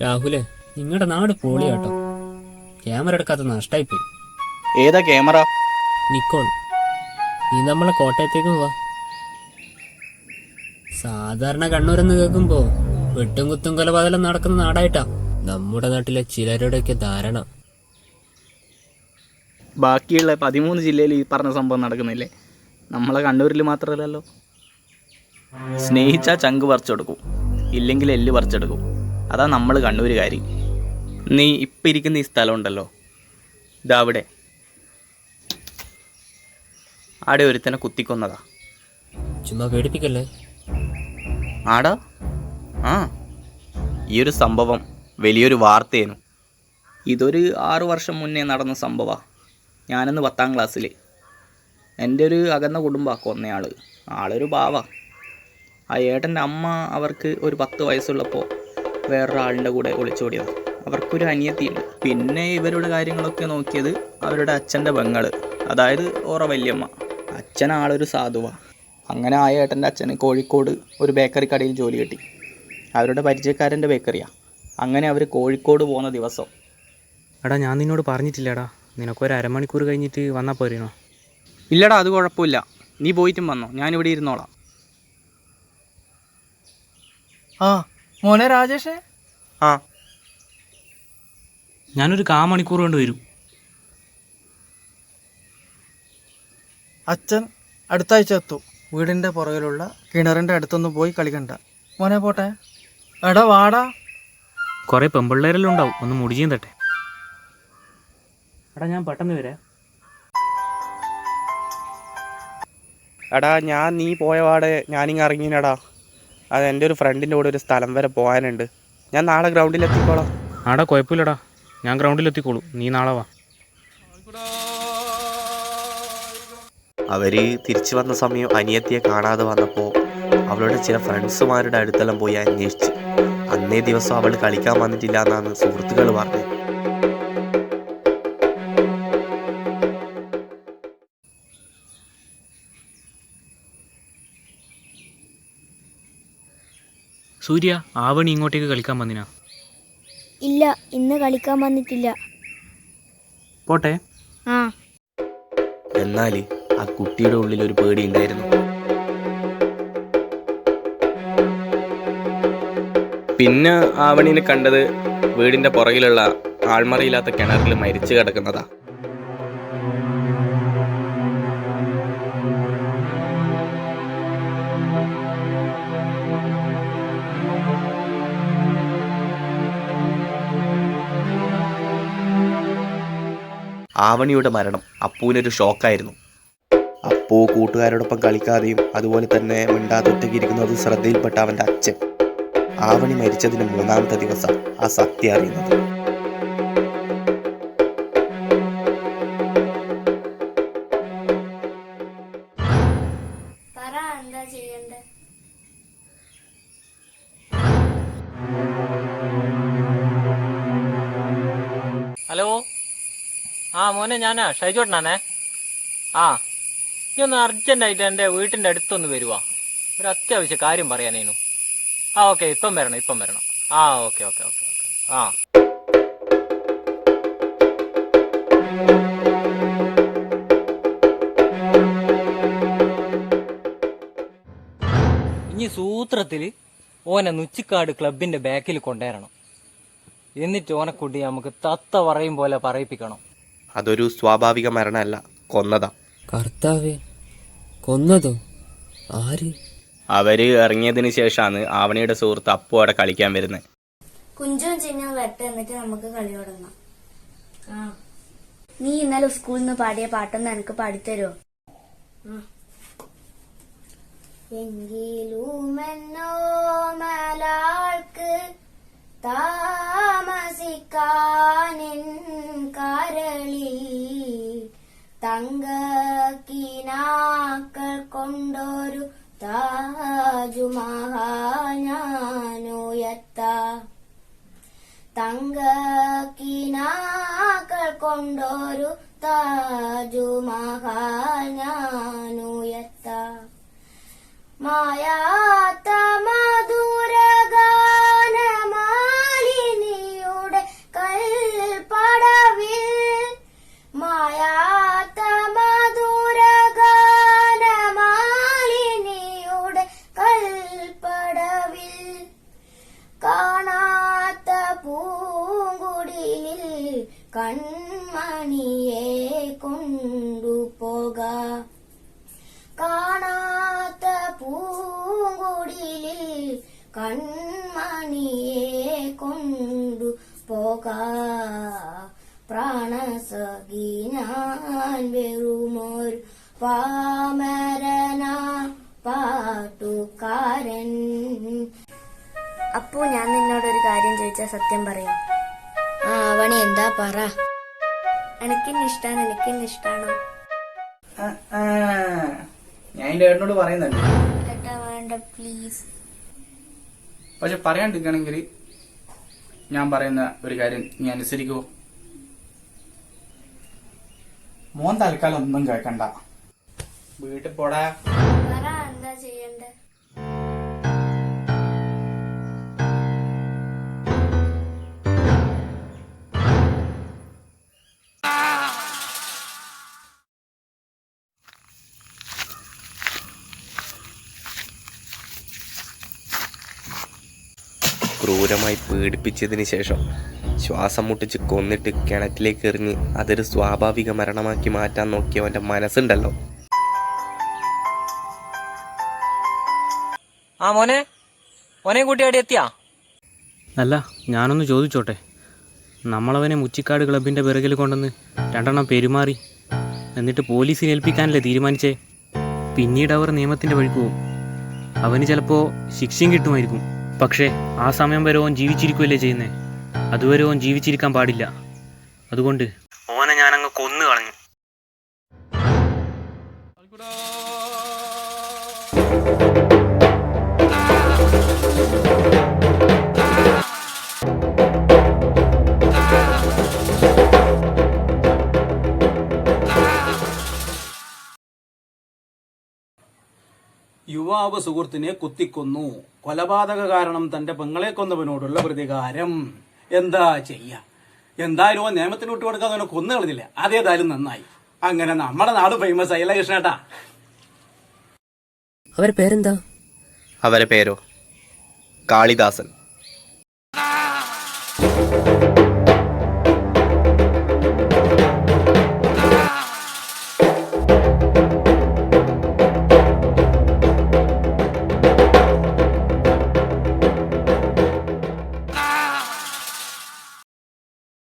രാഹുലേ, നിങ്ങളുടെ നാട് പൊളിയാട്ടോ. ക്യാമറ എടുക്കാത്ത നഷ്ടായിപ്പോയി. ഏതാ ക്യാമറ? നിക്കോൺ. നീ നമ്മളെ കോട്ടയത്തേക്ക് പോവാ. സാധാരണ കണ്ണൂരെന്ന് കേൾക്കുമ്പോ വെട്ടും കുത്തും കൊലപാതകം നടക്കുന്ന നാടായിട്ടാ നമ്മുടെ നാട്ടിലെ ചിലരുടെയൊക്കെ ധാരണ. ബാക്കിയുള്ള 13 ജില്ലയിൽ ഈ പറഞ്ഞ സംഭവം നടക്കുന്നില്ലേ? നമ്മളെ കണ്ണൂരിൽ മാത്രമല്ലല്ലോ. സ്നേഹിച്ചാൽ ചങ്ക് പറിച്ചെടുക്കും, ഇല്ലെങ്കിൽ എല്ല് പറിച്ചെടുക്കും. അതാ നമ്മൾ കണ്ണൂരുകാരി. നീ ഇപ്പം ഇരിക്കുന്ന ഈ സ്ഥലം ഉണ്ടല്ലോ, ഇതവിടെ ആടെ ഒരുത്തനെ കുത്തിക്കൊന്നതാ. ചുമ്മാ പേടിപ്പിക്കല്ലേ. ആടാ ഈ ഒരു സംഭവം വലിയൊരു വാർത്തയേനു. ഇതൊരു 6 വർഷം മുന്നേ നടന്ന സംഭവമാണ്. ഞാനന്ന് 10ാം ക്ലാസ്സിൽ എൻ്റെ ഒരു അകന്ന കുടുംബമാണ് കൊന്നയാൾ. ആളൊരു പാവ. ആ ഏട്ടൻ്റെ അമ്മ അവർക്ക് ഒരു 10 വയസ്സുള്ളപ്പോൾ വേറൊരാളിൻ്റെ കൂടെ ഒളിച്ചോടിയതാണ്. അവർക്കൊരു അനിയത്തിയുണ്ട്. പിന്നെ ഇവരുടെ കാര്യങ്ങളൊക്കെ നോക്കിയത് അവരുടെ അച്ഛൻ്റെ പെങ്ങൾ, അതായത് ഓറ വല്യമ്മ. അച്ഛൻ ആളൊരു സാധുവാണ്. അങ്ങനെ ആ ഏട്ടൻ്റെ അച്ഛന് കോഴിക്കോട് ഒരു ബേക്കറി കടയിൽ ജോലി കിട്ടി. അവരുടെ പരിചയക്കാരൻ്റെ ബേക്കറിയാണ്. അങ്ങനെ അവർ കോഴിക്കോട് പോകുന്ന ദിവസം, എടാ ഞാൻ നിന്നോട് പറഞ്ഞിട്ടില്ലടാ, നിനക്കൊരു അരമണിക്കൂർ കഴിഞ്ഞിട്ട് വന്നാൽ പോരേനോ? ഇല്ലടാ, അത് കുഴപ്പമില്ല, നീ പോയിട്ടും വന്നോ, ഞാനിവിടെ ഇരുന്നോളാം. മോനെ രാജേഷേ. ഞാനൊരു 1/4 മണിക്കൂർ കൊണ്ട് വരും. അച്ഛൻ അടുത്ത ആഴ്ച എത്തും. വീടിൻ്റെ പുറകിലുള്ള കിണറിൻ്റെ അടുത്തൊന്നും പോയി കളിക്കണ്ട മോനെ. പോട്ടെ. എടാ വാടാ. കുറേ പെമ്പിള്ളേരെല്ലാം ഉണ്ടാവും, ഒന്ന് മുടിയും തട്ടെ. എടാ ഞാൻ പെട്ടെന്ന് വരാം. എടാ നീ പോയ പാടെ ഞാനിങ്ങ് ഇറങ്ങിനടാ. അത് എൻ്റെ ഒരു ഫ്രണ്ടിൻ്റെ കൂടെ ഒരു സ്ഥലം വരെ പോകാനുണ്ട്. ഞാൻ നാളെ ഗ്രൗണ്ടിൽ എത്തിക്കോളാം. ആടാ കുഴപ്പമില്ലടാ, ഞാൻ ഗ്രൗണ്ടിൽ എത്തിക്കോളൂ, നീ നാളെ വാ. അവർ തിരിച്ചു വന്ന സമയം അനിയത്തിയെ കാണാതെ വന്നപ്പോൾ അവളുടെ ചില ഫ്രണ്ട്സുമാരുടെ അടുത്തെല്ലാം പോയി അന്വേഷിച്ച്. അന്നേ ദിവസം അവൾ കളിക്കാൻ വന്നിട്ടില്ല എന്നാണ് സുഹൃത്തുക്കൾ പറഞ്ഞത്. സൂര്യ, ആവണി ഇങ്ങോട്ടേക്ക് കളിക്കാൻ വന്നിനാ? ഇല്ല, ഇന്ന് കളിക്കാൻ വന്നിട്ടില്ല. പോട്ടെ. എന്നാൽ ആ കുട്ടിയുടെ ഉള്ളിൽ ഒരു പേടി ഉണ്ടായിരുന്നു. പിന്നെ ആവണീനെ കണ്ടത് വീടിൻ്റെ പുറകിലുള്ള ആൾമറയില്ലാത്ത കിണറിൽ മരിച്ചു കിടക്കുന്നതാ. ആവണിയുടെ മരണം അപ്പൂവിനൊരു ഷോക്കായിരുന്നു. അപ്പൂ കൂട്ടുകാരോടൊപ്പം കളിക്കാതെയും അതുപോലെ തന്നെ മിണ്ടാതൊറ്റയ്ക്ക് ഇരിക്കുന്നത് ശ്രദ്ധയിൽപ്പെട്ട അവൻ്റെ അച്ഛൻ ആവണി മരിച്ചതിന് 3ാമത്തെ ദിവസം ആ സത്യം അറിയുന്നത്. ഹലോ, മോനെ ഞാനാ ഷൈജോട്ടനാണേ. നീ ഒന്ന് അർജന്റായിട്ട് എൻ്റെ വീട്ടിൻ്റെ അടുത്തൊന്ന് വരുവാ, ഒരു അത്യാവശ്യ കാര്യം പറയാനേനു. ഓക്കെ, ഇപ്പം വരണം. ഓക്കെ. ഇനി സൂത്രത്തില് ഓനെ നുച്ചിക്കാട് ക്ലബിന്റെ ബാക്കിൽ കൊണ്ടുവരണം. എന്നിട്ട് ഓനെക്കൂട്ടി നമുക്ക് തത്ത പറയും പോലെ പറയിപ്പിക്കണം. അതൊരു സ്വാഭാവിക മരണമല്ല, കൊന്നതാ. കർത്താവേ, കൊന്നതോ? ആര്? അവര് ഇറങ്ങിയതിന് ശേഷമാണ് ആവണിയുടെ സുഹൃത്ത് അപ്പു അവിടെ കളിക്കാൻ വരുന്നത്. കുഞ്ചും ചിന്നും വരട്ടെ, എന്നിട്ട് നമുക്ക് കളി തുടങ്ങാം. നീ ഇന്നലെ സ്കൂളിൽ നിന്ന് പാടിയ പാട്ടൊന്ന് എനിക്ക് പാടിത്തരുമോ? എങ്കിലുമെന്നോ മലാൾക്ക് താമസിക്കാനിൻ കരളിൽ തങ്കക്കിനാക്കൾ കൊണ്ടൊരു താജുമഹൽ ഞാനുയർത്താം. തങ്കക്കിനാക്കൾ കൊണ്ടൊരു താജുമഹൽ ഞാനുയർത്താം. മായാത്ത മധുരഗാനമാലിനി കൺമണിയെ കൊണ്ടുപോക കാണാത്ത പൂങ്കുടിലിൽ കൺമണിയെ കൊണ്ടുപോക പ്രാണസഖി ഞാൻ വെറുമൊരു പാമരന പാട്ടുകാരൻ. അപ്പോ ഞാൻ നിന്നോടൊരു കാര്യം ചോദിച്ചാൽ സത്യം പറയാം. ആവണി എന്താ പറ. എനിക്കിഷ്ടാണോ? ഞാൻ എൻ്റെ ഏട്ടനോട് പറയുന്നുണ്ട്. ഏട്ടാ വേണ്ട പ്ലീസ്. പക്ഷെ പറയാണ്ടിരിക്കണമെങ്കിൽ ഞാൻ പറയുന്ന ഒരു കാര്യം നീ അനുസരിക്കുവോ? മോൻ തൽക്കാലം ഒന്നും കേൾക്കണ്ട, വീട്ടിൽ പോടാ. പറ എന്താ ചെയ്യണ്ടേ? ക്രൂരമായി പീഡിപ്പിച്ചതിന് ശേഷം ശ്വാസം മുട്ടിച്ച് കൊന്നിട്ട് കിണറ്റിലേക്ക് എറിഞ്ഞ് അതൊരു സ്വാഭാവിക മരണമാക്കി മാറ്റാൻ നോക്കിയവൻ്റെ മനസ്സുണ്ടല്ലോ. ആ മോനെ കൂട്ടിയാടി എത്തിയാ? അല്ല, ഞാനൊന്ന് ചോദിച്ചോട്ടെ. നമ്മളവനെ മുച്ചിക്കാട് ക്ലബിൻ്റെ പിറകിൽ കൊണ്ടുവന്ന് 2 പെരുമാറി, എന്നിട്ട് പോലീസിനെ ഏൽപ്പിക്കാനല്ലേ തീരുമാനിച്ചേ? പിന്നീട് അവർ നിയമത്തിൻ്റെ വഴിക്ക് പോവും. അവന് ചിലപ്പോൾ ശിക്ഷയും കിട്ടുമായിരിക്കും. പക്ഷേ ആ സമയം വരെ ഓൻ ജീവിച്ചിരിക്കുകയല്ലേ ചെയ്യുന്നേ. അതുവരെ ഓൻ ജീവിച്ചിരിക്കാൻ പാടില്ല. അതുകൊണ്ട് ഓനെ ഞാനങ്ങ് കൊന്നു കളഞ്ഞു. യുവാവ് സുഹൃത്തിനെ കുത്തിക്കൊന്നു. കൊലപാതക കാരണം തന്റെ പെങ്ങളെ കൊന്നവനോടുള്ള പ്രതികാരം. എന്താ ചെയ്യാ? എന്തായാലും നിയമത്തിന് വിട്ടുകൊടുക്കാതെ അവനെ കൊന്നു കളഞ്ഞില്ല. അതേതായാലും നന്നായി. അങ്ങനെ നമ്മുടെ നാട് ഫേമസ് ആയില്ല കൃഷ്ണേട്ടാ. അവരുടെ പേരെന്താ? അവരെ പേരോ കാളിദാസൻ.